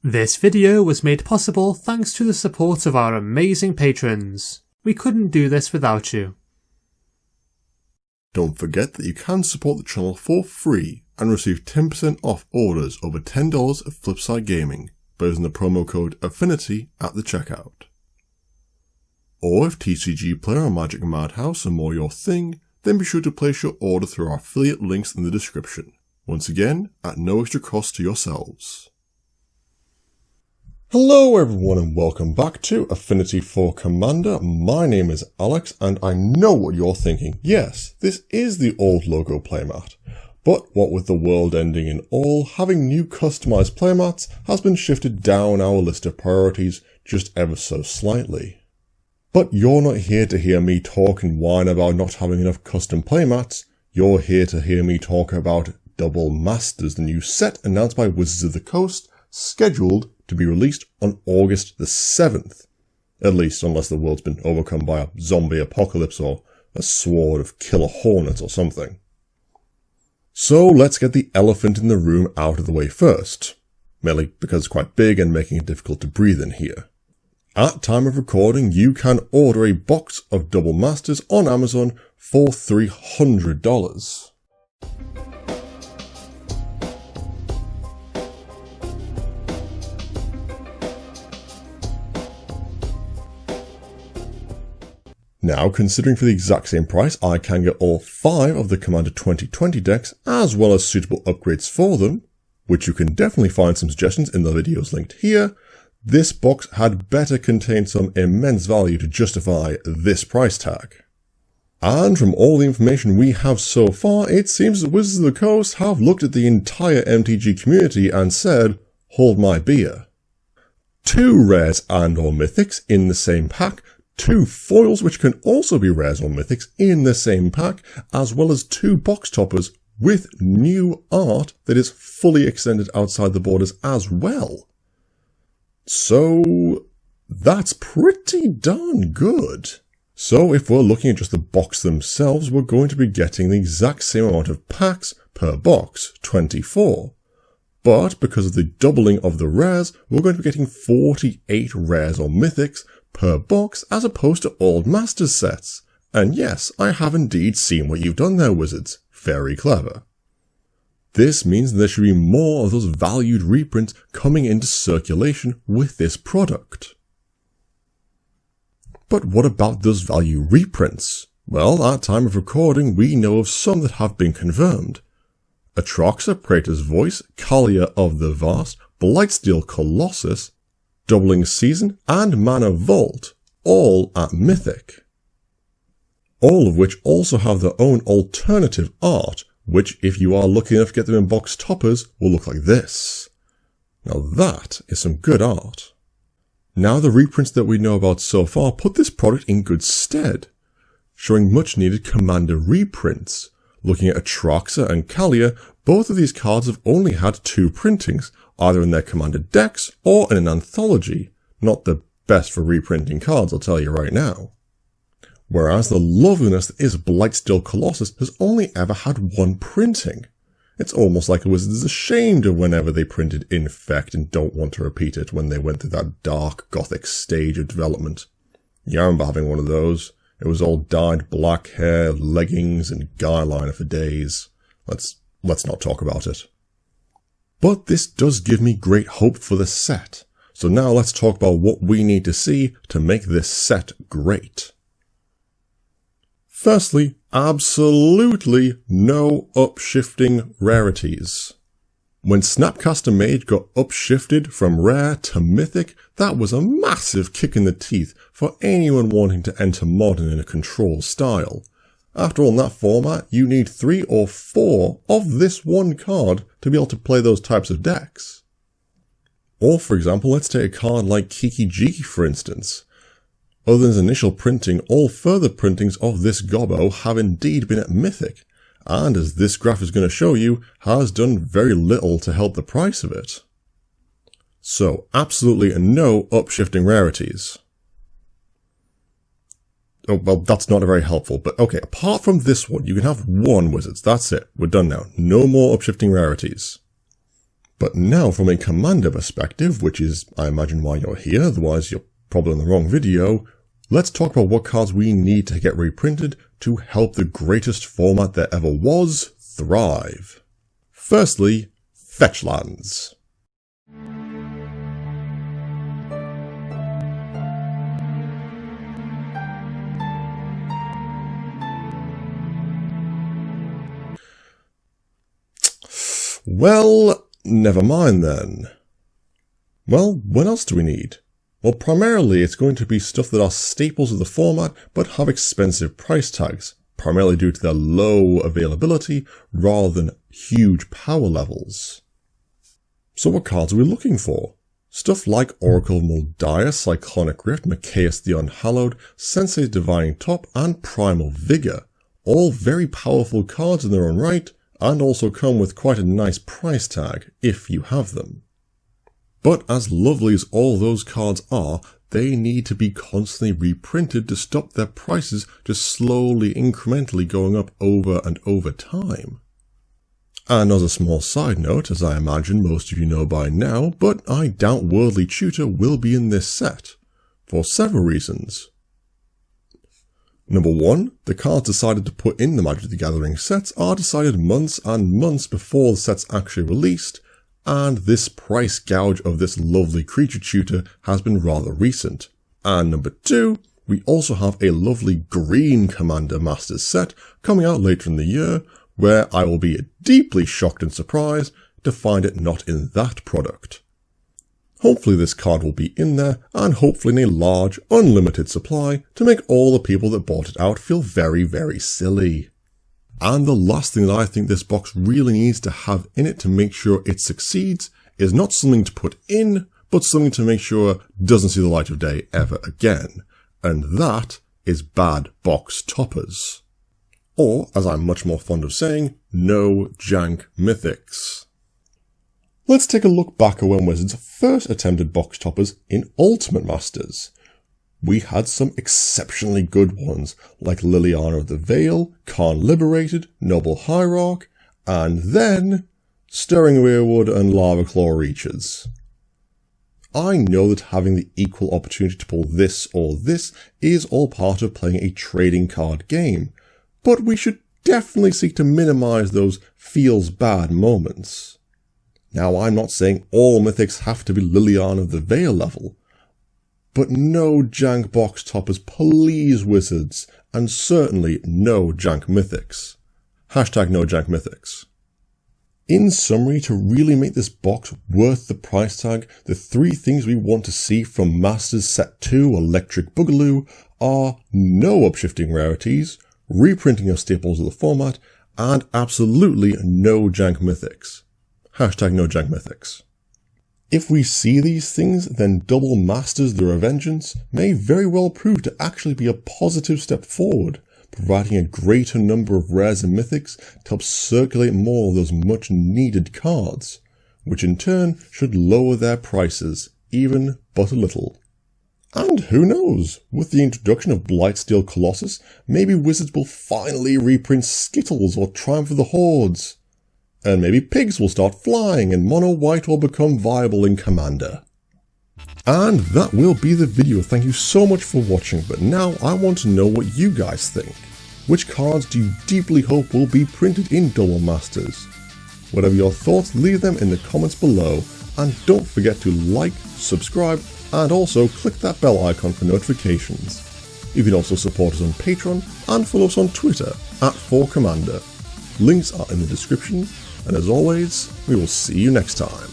This video was made possible thanks to the support of our amazing patrons. We couldn't do this without you. Don't forget that you can support the channel for free and receive 10% off orders over $10 at Flipside Gaming by using the promo code Affinity at the checkout. Or if TCG Player or Magic Madhouse are more your thing, then be sure to place your order through our affiliate links in the description. Once again, at no extra cost to yourselves. Hello everyone and welcome back to Affinity for Commander. My name is Alex and I know what you're thinking. Yes, this is the old logo playmat. But what with the world ending in all, having new customized playmats has been shifted down our list of priorities just ever so slightly. But you're not here to hear me talk and whine about not having enough custom playmats. You're here to hear me talk about Double Masters, the new set announced by Wizards of the Coast, scheduled to be released on August the 7th. At least unless the world's been overcome by a zombie apocalypse or a sword of killer hornets or something. So let's get the elephant in the room out of the way first, mainly because it's quite big and making it difficult to breathe in here. At time of recording, you can order a box of Double Masters on Amazon for $300. Now, considering for the exact same price, I can get all 5 of the Commander 2020 decks, as well as suitable upgrades for them, which you can definitely find some suggestions in the videos linked here. This box had better contain some immense value to justify this price tag. And from all the information we have so far, it seems that Wizards of the Coast have looked at the entire MTG community and said, hold my beer. 2 rares and or mythics in the same pack, 2 foils which can also be rares or mythics in the same pack, as well as 2 box toppers with new art that is fully extended outside the borders as well. So that's pretty darn good. So if we're looking at just the box themselves, we're going to be getting the exact same amount of packs per box, 24. But because of the doubling of the rares, we're going to be getting 48 rares or mythics per box as opposed to old Masters sets. And yes, I have indeed seen what you've done there, Wizards. Very clever. This means there should be more of those valued reprints coming into circulation with this product. But what about those value reprints? Well, at time of recording, we know of some that have been confirmed. Atraxa, Praetor's Voice, Kalia of the Vast, Blightsteel Colossus, Doubling Season, and Mana Vault, all at Mythic. All of which also have their own alternative art, which, if you are lucky enough to get them in box toppers, will look like this. Now that is some good art. Now the reprints that we know about so far put this product in good stead, showing much needed Commander reprints. Looking at Atraxa and Kalia, both of these cards have only had 2 printings, either in their Commander decks or in an anthology. Not the best for reprinting cards, I'll tell you right now. Whereas the loveliness that is Blightsteel Colossus has only ever had 1 printing. It's almost like the Wizards is ashamed of whenever they printed Infect and don't want to repeat it when they went through that dark gothic stage of development. Yeah, I remember having one of those. It was all dyed black hair, leggings, and guy liner for days. Let's not talk about it. But this does give me great hope for the set. So now let's talk about what we need to see to make this set great. Firstly, absolutely no upshifting rarities. When Snapcaster Mage got upshifted from rare to mythic, that was a massive kick in the teeth for anyone wanting to enter Modern in a control style. After all, in that format, you need 3 or 4 of this one card to be able to play those types of decks. Or for example, let's take a card like Kiki Jiki for instance. Other than its initial printing, all further printings of this gobbo have indeed been at Mythic, and as this graph is going to show you, has done very little to help the price of it. So, absolutely no upshifting rarities. Oh, well, that's not very helpful, but okay, apart from this one, you can have 1 Wizards, that's it, we're done now. No more upshifting rarities. But now from a commander perspective, which is, I imagine, why you're here, otherwise you're probably in the wrong video, let's talk about what cards we need to get reprinted to help the greatest format there ever was thrive. Firstly, fetch lands. Well, never mind then. Well, what else do we need? Well, primarily it's going to be stuff that are staples of the format but have expensive price tags, primarily due to their low availability rather than huge power levels. So what cards are we looking for? Stuff like Oracle of Moldiah, Cyclonic Rift, Machias the Unhallowed, Sensei's Divining Top, and Primal Vigor. All very powerful cards in their own right, and also come with quite a nice price tag, if you have them. But as lovely as all those cards are, they need to be constantly reprinted to stop their prices just slowly, incrementally going up over and over time. And as a small side note, as I imagine most of you know by now, but I doubt Worldly Tutor will be in this set, for several reasons. Number 1, the cards decided to put in the Magic the Gathering sets are decided months and months before the set's actually released, and this price gouge of this lovely creature tutor has been rather recent. And number 2, we also have a lovely green Commander Masters set coming out later in the year, where I will be deeply shocked and surprised to find it not in that product. Hopefully this card will be in there, and hopefully in a large, unlimited supply to make all the people that bought it out feel very, very silly. And the last thing that I think this box really needs to have in it to make sure it succeeds is not something to put in, but something to make sure doesn't see the light of day ever again. And that is bad box toppers. Or, as I'm much more fond of saying, no jank mythics. Let's take a look back at when Wizards first attempted box toppers in Ultimate Masters. We had some exceptionally good ones, like Liliana of the Veil, Khan Liberated, Noble Hierarch, and then Stirring Weirwood and Lava Claw Reaches. I know that having the equal opportunity to pull this or this is all part of playing a trading card game, but we should definitely seek to minimize those feels bad moments. Now, I'm not saying all mythics have to be Liliana of the Veil level, but no jank box toppers, please, Wizards, and certainly no jank mythics. Hashtag no jank mythics. In summary, to really make this box worth the price tag, the 3 things we want to see from Masters Set 2 Electric Boogaloo are no upshifting rarities, reprinting of staples of the format, and absolutely no jank mythics. Hashtag no jank mythics. If we see these things, then Double Masters the Revengeance may very well prove to actually be a positive step forward, providing a greater number of rares and mythics to help circulate more of those much needed cards, which in turn should lower their prices, even but a little. And who knows, with the introduction of Blightsteel Colossus, maybe Wizards will finally reprint Skittles or Triumph of the Hordes. And maybe pigs will start flying and mono white will become viable in Commander. And that will be the video. Thank you so much for watching, but now I want to know what you guys think. Which cards do you deeply hope will be printed in Double Masters? Whatever your thoughts, leave them in the comments below, and don't forget to like, subscribe, and also click that bell icon for notifications. You can also support us on Patreon and follow us on Twitter @4Commander. Links are in the description, and as always, we will see you next time.